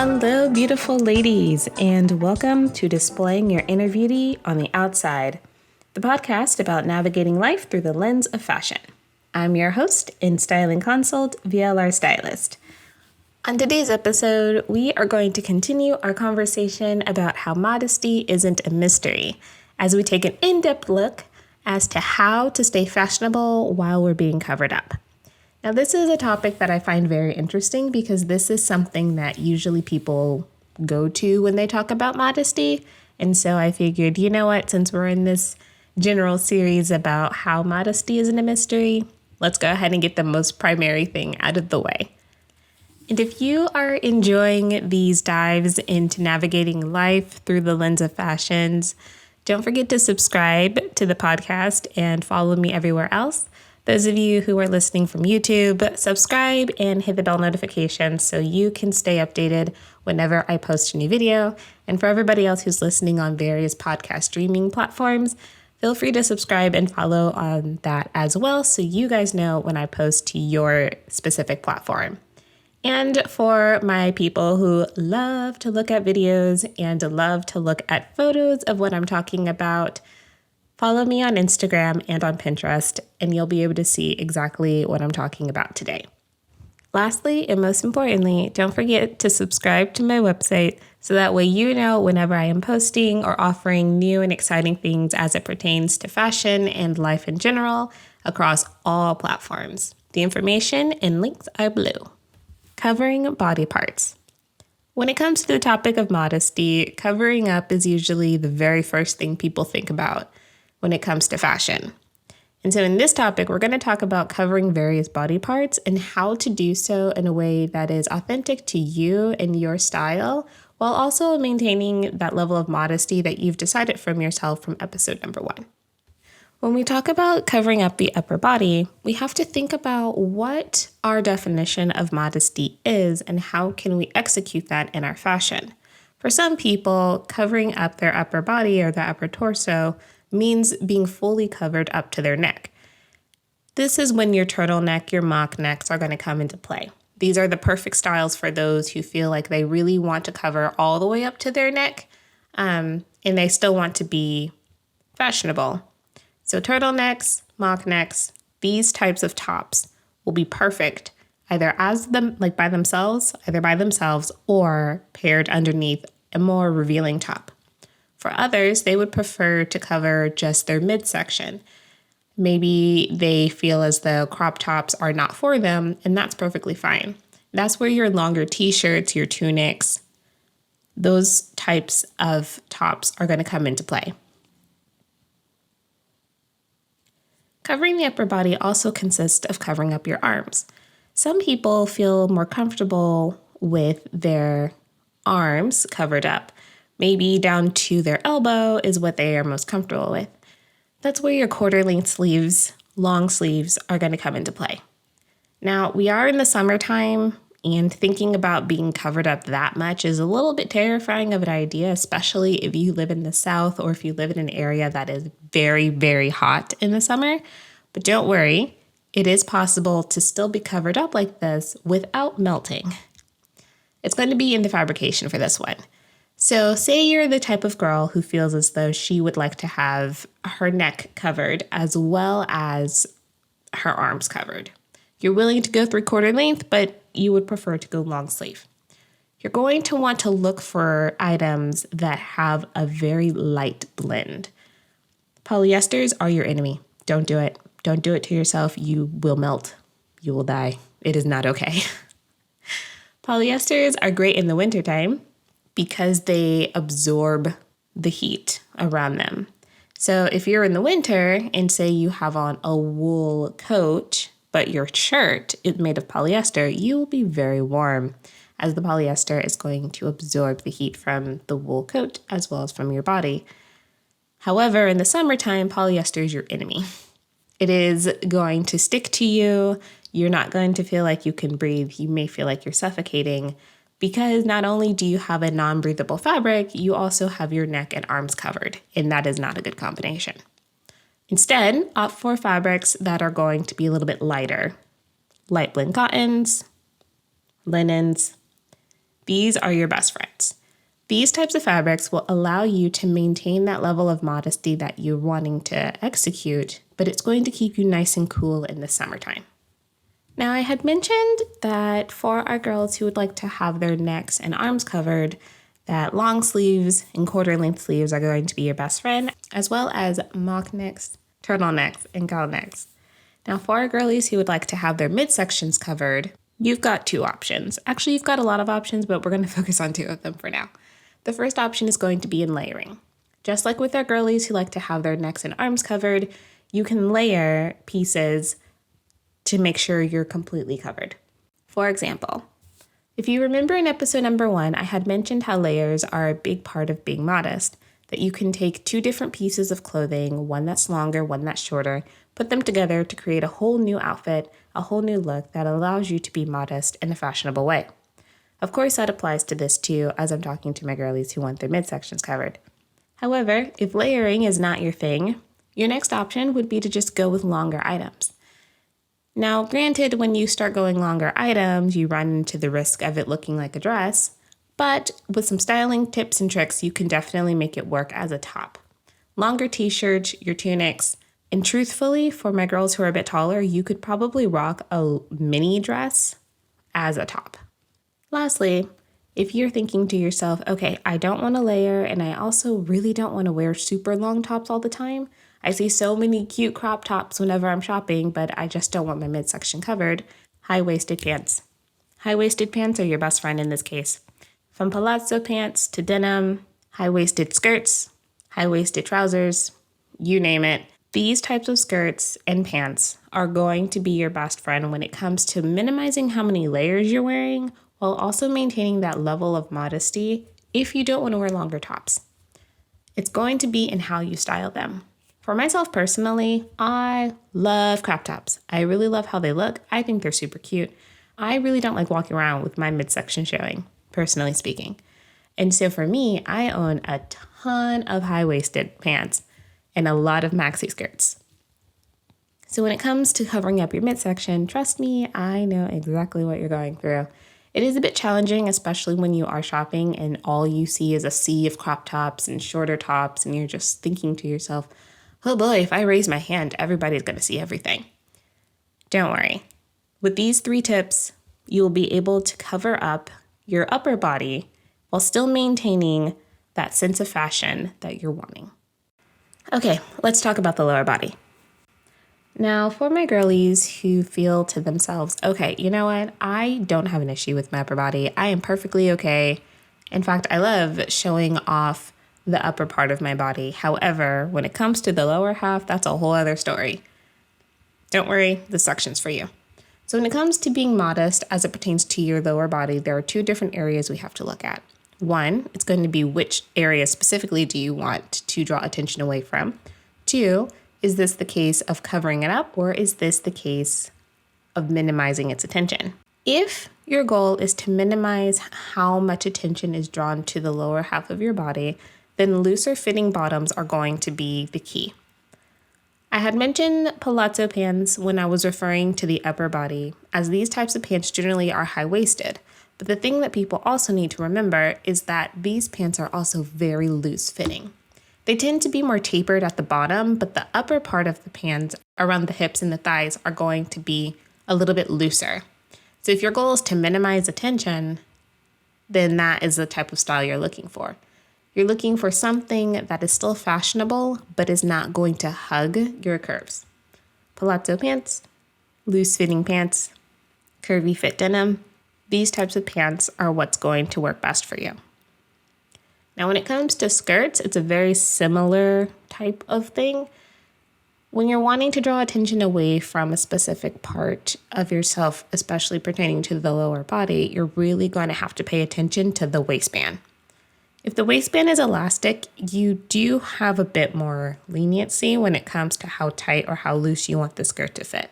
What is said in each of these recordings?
Hello, beautiful ladies, and welcome to Displaying Your Inner Beauty on the Outside, the podcast about navigating life through the lens of fashion. I'm your host and styling consult, VLR Stylist. On today's episode, we are going to continue our conversation about how modesty isn't a mystery, as we take an in-depth look as to how to stay fashionable while we're being covered up. Now, this is a topic that I find very interesting because this is something that usually people go to when they talk about modesty. And so I figured, you know what, since we're in this general series about how modesty isn't a mystery, let's go ahead and get the most primary thing out of the way. And if you are enjoying these dives into navigating life through the lens of fashions, don't forget to subscribe to the podcast and follow me everywhere else. Those of you who are listening from YouTube, subscribe and hit the bell notification so you can stay updated whenever I post a new video. And for everybody else who's listening on various podcast streaming platforms, feel free to subscribe and follow on that as well so you guys know when I post to your specific platform. And for my people who love to look at videos and love to look at photos of what I'm talking about, follow me on Instagram and on Pinterest, and you'll be able to see exactly what I'm talking about today. Lastly, and most importantly, don't forget to subscribe to my website so that way you know whenever I am posting or offering new and exciting things as it pertains to fashion and life in general across all platforms. The information and links are below. Covering body parts. When it comes to the topic of modesty, covering up is usually the very first thing people think about when it comes to fashion. And so in this topic, we're going to talk about covering various body parts and how to do so in a way that is authentic to you and your style, while also maintaining that level of modesty that you've decided from yourself from episode number 1. When we talk about covering up the upper body, we have to think about what our definition of modesty is and how can we execute that in our fashion. For some people, covering up their upper body or their upper torso means being fully covered up to their neck. This is when your turtleneck, your mock necks are going to come into play. These are the perfect styles for those who feel like they really want to cover all the way up to their neck, and they still want to be fashionable. So turtlenecks, mock necks, these types of tops will be perfect either by themselves or paired underneath a more revealing top. For others, they would prefer to cover just their midsection. Maybe they feel as though crop tops are not for them, and that's perfectly fine. That's where your longer t-shirts, your tunics, those types of tops are going to come into play. Covering the upper body also consists of covering up your arms. Some people feel more comfortable with their arms covered up. Maybe down to their elbow is what they are most comfortable with. That's where your quarter-length sleeves, long sleeves, are going to come into play. Now, we are in the summertime, and thinking about being covered up that much is a little bit terrifying of an idea, especially if you live in the South or if you live in an area that is very, very hot in the summer. But don't worry, it is possible to still be covered up like this without melting. It's going to be in the fabrication for this one. So say you're the type of girl who feels as though she would like to have her neck covered as well as her arms covered. You're willing to go 3/4 length, but you would prefer to go long sleeve. You're going to want to look for items that have a very light blend. Polyesters are your enemy. Don't do it. Don't do it to yourself. You will melt. You will die. It is not okay. Polyesters are great in the wintertime because they absorb the heat around them. So if you're in the winter and say you have on a wool coat, but your shirt is made of polyester, you will be very warm as the polyester is going to absorb the heat from the wool coat as well as from your body. However, in the summertime, polyester is your enemy. It is going to stick to you. You're not going to feel like you can breathe. You may feel like you're suffocating. Because not only do you have a non-breathable fabric, you also have your neck and arms covered, and that is not a good combination. Instead, opt for fabrics that are going to be a little bit lighter. Light blend cottons, linens, These are your best friends. These types of fabrics will allow you to maintain that level of modesty that you're wanting to execute, but it's going to keep you nice and cool in the summertime. Now, I had mentioned that for our girls who would like to have their necks and arms covered, that long sleeves and quarter-length sleeves are going to be your best friend, as well as mock necks, turtlenecks, and cowl necks. Now, for our girlies who would like to have their midsections covered, you've got two options. Actually, you've got a lot of options, but we're going to focus on two of them for now. The first option is going to be in layering. Just like with our girlies who like to have their necks and arms covered, you can layer pieces to make sure you're completely covered. For example, if you remember in episode number 1, I had mentioned how layers are a big part of being modest, that you can take two different pieces of clothing, one that's longer, one that's shorter, put them together to create a whole new outfit, a whole new look that allows you to be modest in a fashionable way. Of course, that applies to this too, as I'm talking to my girlies who want their midsections covered. However, if layering is not your thing, your next option would be to just go with longer items. Now, granted, when you start going longer items, you run into the risk of it looking like a dress, but with some styling tips and tricks, you can definitely make it work as a top. Longer t-shirts, your tunics, and truthfully, for my girls who are a bit taller, you could probably rock a mini dress as a top. Lastly, if you're thinking to yourself, okay, I don't want to layer and I also really don't want to wear super long tops all the time. I see so many cute crop tops whenever I'm shopping, but I just don't want my midsection covered. High-waisted pants. High-waisted pants are your best friend in this case. From palazzo pants to denim, high-waisted skirts, high-waisted trousers, you name it. These types of skirts and pants are going to be your best friend when it comes to minimizing how many layers you're wearing while also maintaining that level of modesty if you don't want to wear longer tops. It's going to be in how you style them. For myself personally, I love crop tops. I really love how they look. I think they're super cute. I really don't like walking around with my midsection showing, personally speaking. And so for me, I own a ton of high-waisted pants and a lot of maxi skirts. So when it comes to covering up your midsection, trust me, I know exactly what you're going through. It is a bit challenging, especially when you are shopping and all you see is a sea of crop tops and shorter tops, and you're just thinking to yourself, oh boy, if I raise my hand, everybody's going to see everything. Don't worry. With these 3 tips, you will be able to cover up your upper body while still maintaining that sense of fashion that you're wanting. Okay, let's talk about the lower body. Now, for my girlies who feel to themselves, okay, you know what? I don't have an issue with my upper body. I am perfectly okay. In fact, I love showing off the upper part of my body. However, when it comes to the lower half, that's a whole other story. Don't worry, this section's for you. So when it comes to being modest as it pertains to your lower body, there are 2 different areas we have to look at. One, it's going to be which area specifically do you want to draw attention away from. 2, is this the case of covering it up, or is this the case of minimizing its attention? If your goal is to minimize how much attention is drawn to the lower half of your body, then looser fitting bottoms are going to be the key. I had mentioned palazzo pants when I was referring to the upper body, as these types of pants generally are high-waisted. But the thing that people also need to remember is that these pants are also very loose fitting. They tend to be more tapered at the bottom, but the upper part of the pants around the hips and the thighs are going to be a little bit looser. So if your goal is to minimize attention, then that is the type of style you're looking for. You're looking for something that is still fashionable, but is not going to hug your curves. Palazzo pants, loose fitting pants, curvy fit denim. These types of pants are what's going to work best for you. Now, when it comes to skirts, it's a very similar type of thing. When you're wanting to draw attention away from a specific part of yourself, especially pertaining to the lower body, you're really going to have to pay attention to the waistband. If the waistband is elastic, you do have a bit more leniency when it comes to how tight or how loose you want the skirt to fit.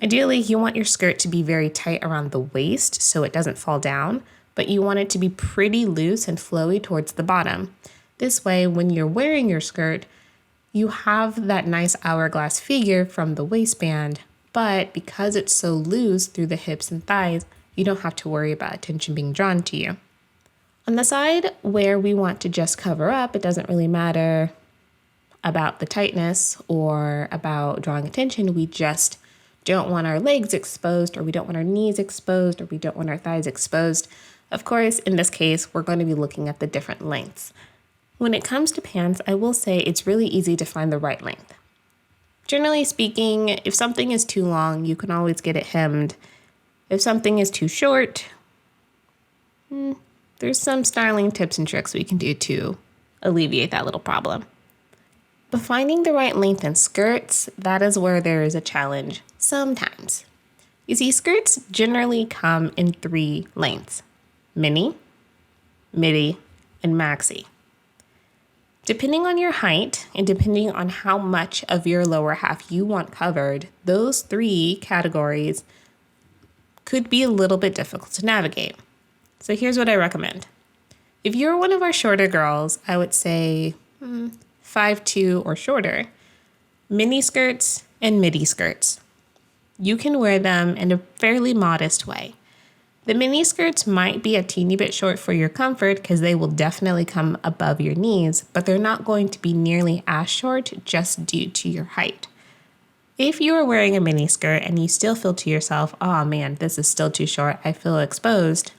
Ideally, you want your skirt to be very tight around the waist so it doesn't fall down, but you want it to be pretty loose and flowy towards the bottom. This way, when you're wearing your skirt, you have that nice hourglass figure from the waistband, but because it's so loose through the hips and thighs, you don't have to worry about attention being drawn to you. On the side where we want to just cover up, it doesn't really matter about the tightness or about drawing attention. We just don't want our legs exposed, or we don't want our knees exposed, or we don't want our thighs exposed. Of course, in this case, we're going to be looking at the different lengths. When it comes to pants, I will say it's really easy to find the right length. Generally speaking, if something is too long, you can always get it hemmed. If something is too short, there's some styling tips and tricks we can do to alleviate that little problem. But finding the right length in skirts, that is where there is a challenge sometimes. You see, skirts generally come in 3 lengths: mini, midi, and maxi. Depending on your height and depending on how much of your lower half you want covered, those 3 categories could be a little bit difficult to navigate. So here's what I recommend. If you're one of our shorter girls, I would say 5'2" or shorter, mini skirts and midi skirts. You can wear them in a fairly modest way. The mini skirts might be a teeny bit short for your comfort because they will definitely come above your knees, but they're not going to be nearly as short just due to your height. If you are wearing a mini skirt and you still feel to yourself, oh man, this is still too short, I feel exposed,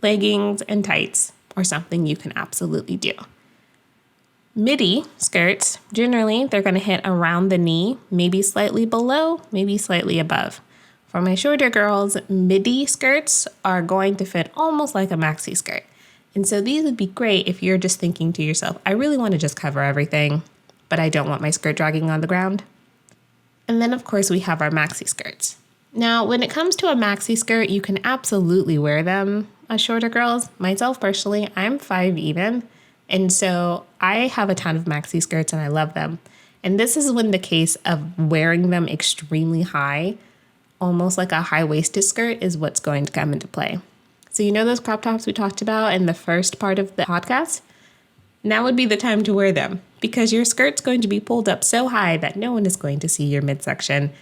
leggings and tights are something you can absolutely do. Midi skirts, generally, they're going to hit around the knee, maybe slightly below, maybe slightly above. For my shorter girls, midi skirts are going to fit almost like a maxi skirt. And so these would be great if you're just thinking to yourself, I really want to just cover everything, but I don't want my skirt dragging on the ground. And then, of course, we have our maxi skirts. Now, when it comes to a maxi skirt, you can absolutely wear them as shorter girls. Myself, personally, I'm 5 even. And so I have a ton of maxi skirts and I love them. And this is when the case of wearing them extremely high, almost like a high-waisted skirt, is what's going to come into play. So you know those crop tops we talked about in the first part of the podcast? Now would be the time to wear them because your skirt's going to be pulled up so high that no one is going to see your midsection.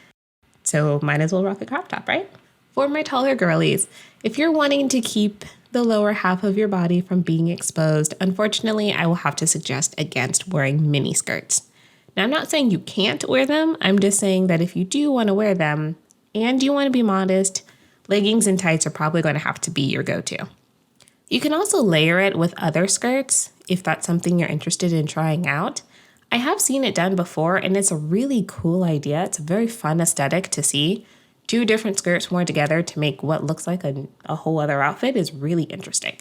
So might as well rock a crop top, right? For my taller girlies, if you're wanting to keep the lower half of your body from being exposed, unfortunately, I will have to suggest against wearing mini skirts. Now, I'm not saying you can't wear them. I'm just saying that if you do want to wear them and you want to be modest, leggings and tights are probably going to have to be your go-to. You can also layer it with other skirts if that's something you're interested in trying out. I have seen it done before, and it's a really cool idea. It's a very fun aesthetic to see. 2 different skirts worn together to make what looks like a whole other outfit is really interesting.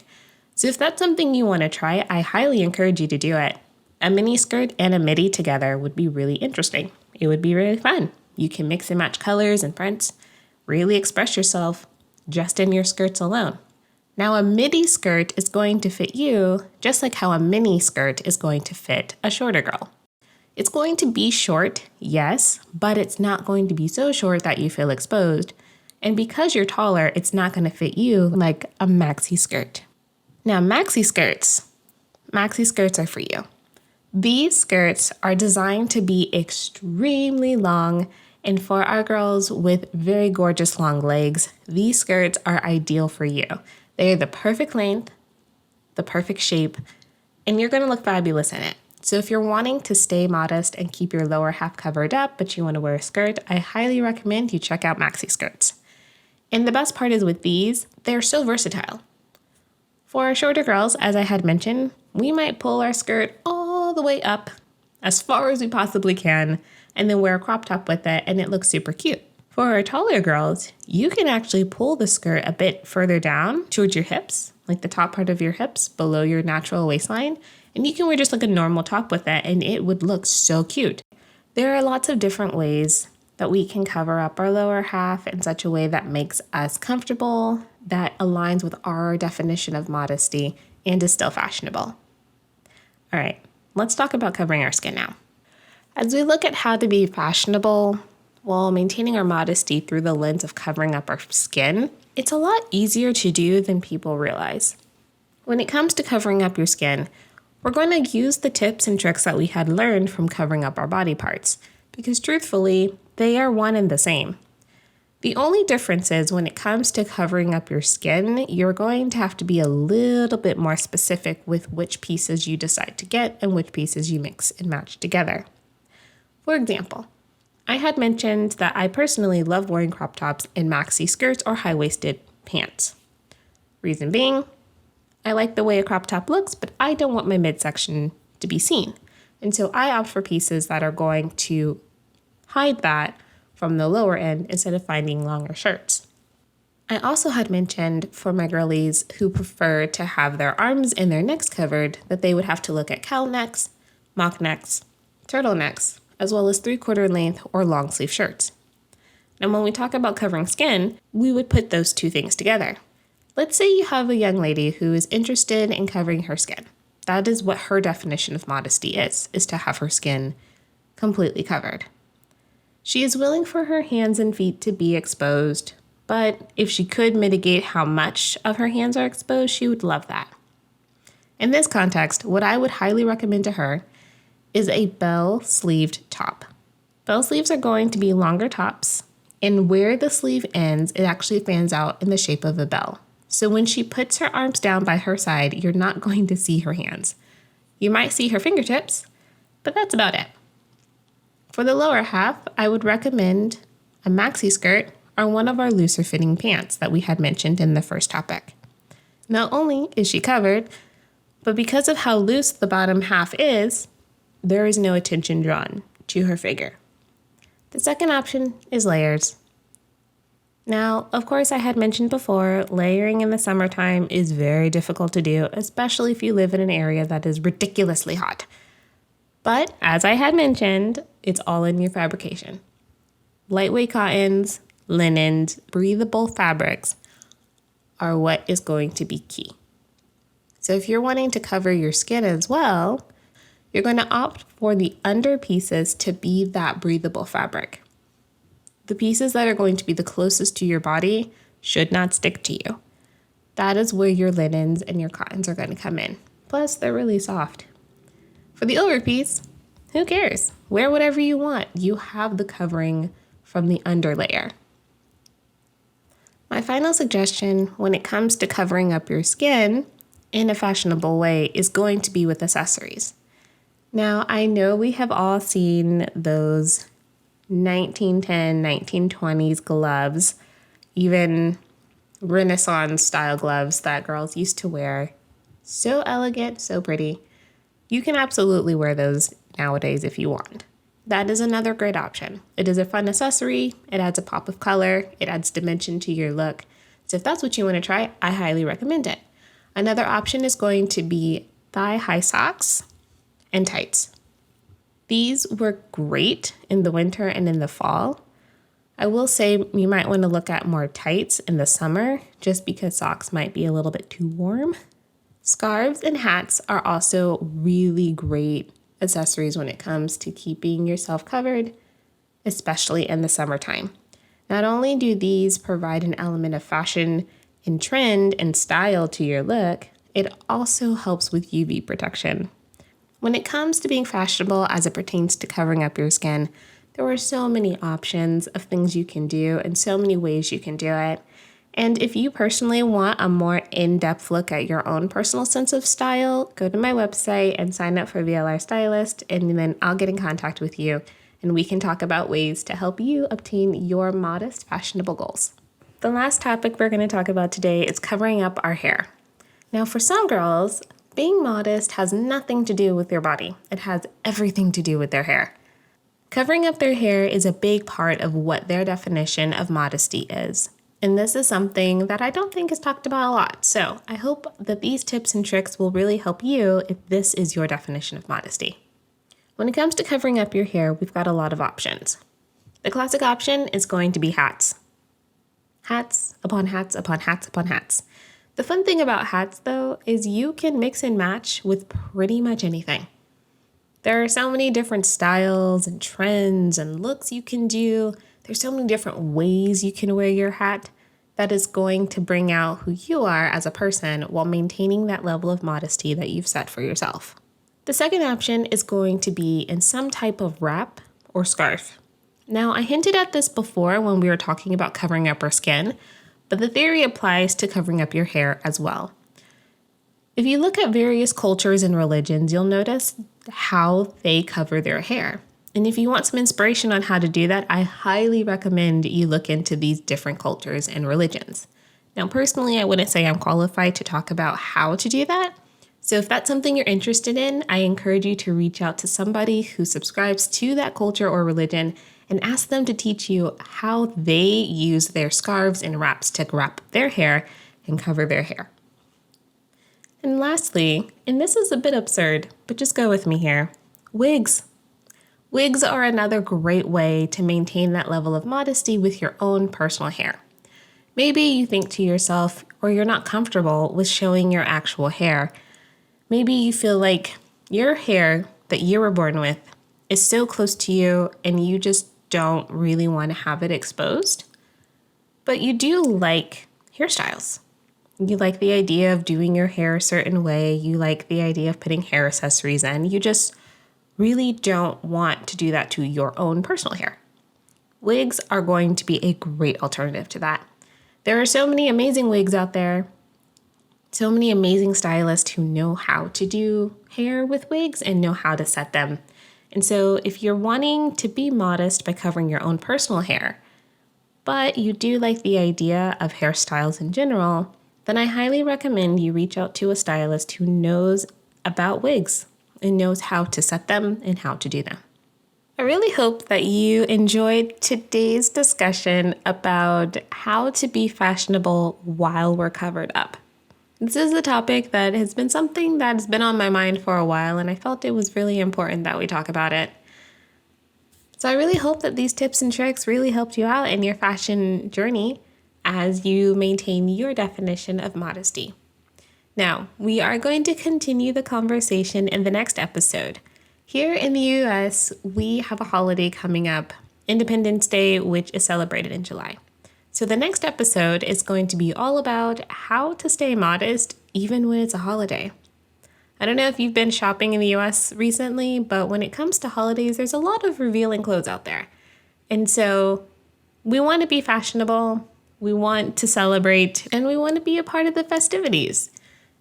So if that's something you want to try, I highly encourage you to do it. A mini skirt and a midi together would be really interesting. It would be really fun. You can mix and match colors and prints, really express yourself just in your skirts alone. Now, a midi skirt is going to fit you just like how a mini skirt is going to fit a shorter girl. It's going to be short, yes, but it's not going to be so short that you feel exposed. And because you're taller, it's not going to fit you like a maxi skirt. Now, maxi skirts are for you. These skirts are designed to be extremely long, and for our girls with very gorgeous long legs, these skirts are ideal for you. They are the perfect length, the perfect shape, and you're going to look fabulous in it. So if you're wanting to stay modest and keep your lower half covered up, but you want to wear a skirt, I highly recommend you check out maxi skirts. And the best part is with these, they're so versatile. For our shorter girls, as I had mentioned, we might pull our skirt all the way up as far as we possibly can and then wear a crop top with it, and it looks super cute. For our taller girls, you can actually pull the skirt a bit further down towards your hips, like the top part of your hips below your natural waistline, and you can wear just like a normal top with it, and it would look so cute. There are lots of different ways that we can cover up our lower half in such a way that makes us comfortable, that aligns with our definition of modesty, and is still fashionable. All right, let's talk about covering our skin now. As we look at how to be fashionable while maintaining our modesty through the lens of covering up our skin, it's a lot easier to do than people realize. When it comes to covering up your skin, we're going to use the tips and tricks that we had learned from covering up our body parts, because truthfully, they are one and the same. The only difference is when it comes to covering up your skin, you're going to have to be a little bit more specific with which pieces you decide to get and which pieces you mix and match together. For example, I had mentioned that I personally love wearing crop tops in maxi skirts or high-waisted pants. Reason being, I like the way a crop top looks, but I don't want my midsection to be seen. And so I opt for pieces that are going to hide that from the lower end instead of finding longer shirts. I also had mentioned for my girlies who prefer to have their arms and their necks covered that they would have to look at cowl necks, mock necks, turtlenecks, as well as 3/4 length or long sleeve shirts. And when we talk about covering skin, we would put those two things together. Let's say you have a young lady who is interested in covering her skin. That is what her definition of modesty is to have her skin completely covered. She is willing for her hands and feet to be exposed, but if she could mitigate how much of her hands are exposed, she would love that. In this context, what I would highly recommend to her is a bell-sleeved top. Bell sleeves are going to be longer tops, and where the sleeve ends, it actually fans out in the shape of a bell. So when she puts her arms down by her side, you're not going to see her hands. You might see her fingertips, but that's about it. For the lower half, I would recommend a maxi skirt or one of our looser fitting pants that we had mentioned in the first topic. Not only is she covered, but because of how loose the bottom half is, there is no attention drawn to her figure. The second option is layers. Now, of course, I had mentioned before, layering in the summertime is very difficult to do, especially if you live in an area that is ridiculously hot. But as I had mentioned, it's all in your fabrication. Lightweight cottons, linens, breathable fabrics are what is going to be key. So if you're wanting to cover your skin as well, you're going to opt for the under pieces to be that breathable fabric. The pieces that are going to be the closest to your body should not stick to you. That is where your linens and your cottons are going to come in. Plus, they're really soft. For the over piece, who cares? Wear whatever you want. You have the covering from the under layer. My final suggestion when it comes to covering up your skin in a fashionable way is going to be with accessories. Now, I know we have all seen those 1910, 1920s gloves, even Renaissance style gloves that girls used to wear. So elegant, so pretty. You can absolutely wear those nowadays if you want. That is another great option. It is a fun accessory. It adds a pop of color. It adds dimension to your look. So if that's what you want to try, I highly recommend it. Another option is going to be thigh-high socks and tights. These work great in the winter and in the fall. I will say you might want to look at more tights in the summer just because socks might be a little bit too warm. Scarves and hats are also really great accessories when it comes to keeping yourself covered, especially in the summertime. Not only do these provide an element of fashion and trend and style to your look, it also helps with UV protection. When it comes to being fashionable as it pertains to covering up your skin, there are so many options of things you can do and so many ways you can do it. And if you personally want a more in-depth look at your own personal sense of style, go to my website and sign up for VLR Stylist, and then I'll get in contact with you and we can talk about ways to help you obtain your modest, fashionable goals. The last topic we're going to talk about today is covering up our hair. Now, for some girls, being modest has nothing to do with their body. It has everything to do with their hair. Covering up their hair is a big part of what their definition of modesty is. And this is something that I don't think is talked about a lot. So I hope that these tips and tricks will really help you if this is your definition of modesty. When it comes to covering up your hair, we've got a lot of options. The classic option is going to be hats. Hats upon hats upon hats upon hats. The fun thing about hats, though, is you can mix and match with pretty much anything. There are so many different styles and trends and looks you can do. There's so many different ways you can wear your hat that is going to bring out who you are as a person while maintaining that level of modesty that you've set for yourself. The second option is going to be in some type of wrap or scarf. Now, I hinted at this before when we were talking about covering up our skin, but the theory applies to covering up your hair as well. If you look at various cultures and religions, you'll notice how they cover their hair. And if you want some inspiration on how to do that, I highly recommend you look into these different cultures and religions. Now, personally, I wouldn't say I'm qualified to talk about how to do that. So if that's something you're interested in, I encourage you to reach out to somebody who subscribes to that culture or religion and ask them to teach you how they use their scarves and wraps to wrap their hair and cover their hair. And lastly, and this is a bit absurd, but just go with me here, wigs. Wigs are another great way to maintain that level of modesty with your own personal hair. Maybe you think to yourself, or you're not comfortable with showing your actual hair. Maybe you feel like your hair that you were born with is so close to you and you just don't really want to have it exposed. But you do like hairstyles. You like the idea of doing your hair a certain way. You like the idea of putting hair accessories in. You just really don't want to do that to your own personal hair. Wigs are going to be a great alternative to that. There are so many amazing wigs out there, so many amazing stylists who know how to do hair with wigs and know how to set them. And so if you're wanting to be modest by covering your own personal hair, but you do like the idea of hairstyles in general, then I highly recommend you reach out to a stylist who knows about wigs and knows how to set them and how to do them. I really hope that you enjoyed today's discussion about how to be fashionable while we're covered up. This is a topic that has been something that's been on my mind for a while, and I felt it was really important that we talk about it. So I really hope that these tips and tricks really helped you out in your fashion journey as you maintain your definition of modesty. Now, we are going to continue the conversation in the next episode. Here in the US, we have a holiday coming up, Independence Day, which is celebrated in July. So the next episode is going to be all about how to stay modest even when it's a holiday. I don't know if you've been shopping in the US recently, but when it comes to holidays, there's a lot of revealing clothes out there. And so we want to be fashionable, we want to celebrate, and we want to be a part of the festivities.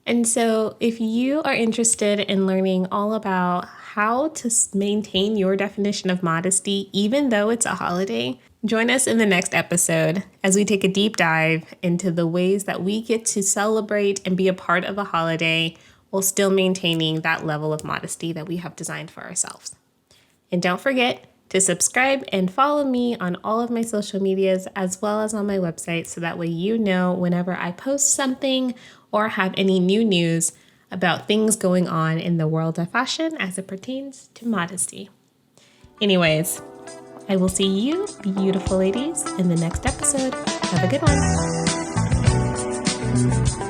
And so if you are interested in learning all about how to maintain your definition of modesty, even though it's a holiday, join us in the next episode as we take a deep dive into the ways that we get to celebrate and be a part of a holiday while still maintaining that level of modesty that we have designed for ourselves. And don't forget to subscribe and follow me on all of my social medias as well as on my website so that way you know whenever I post something or have any new news about things going on in the world of fashion as it pertains to modesty. Anyways, I will see you, beautiful ladies, in the next episode. Have a good one.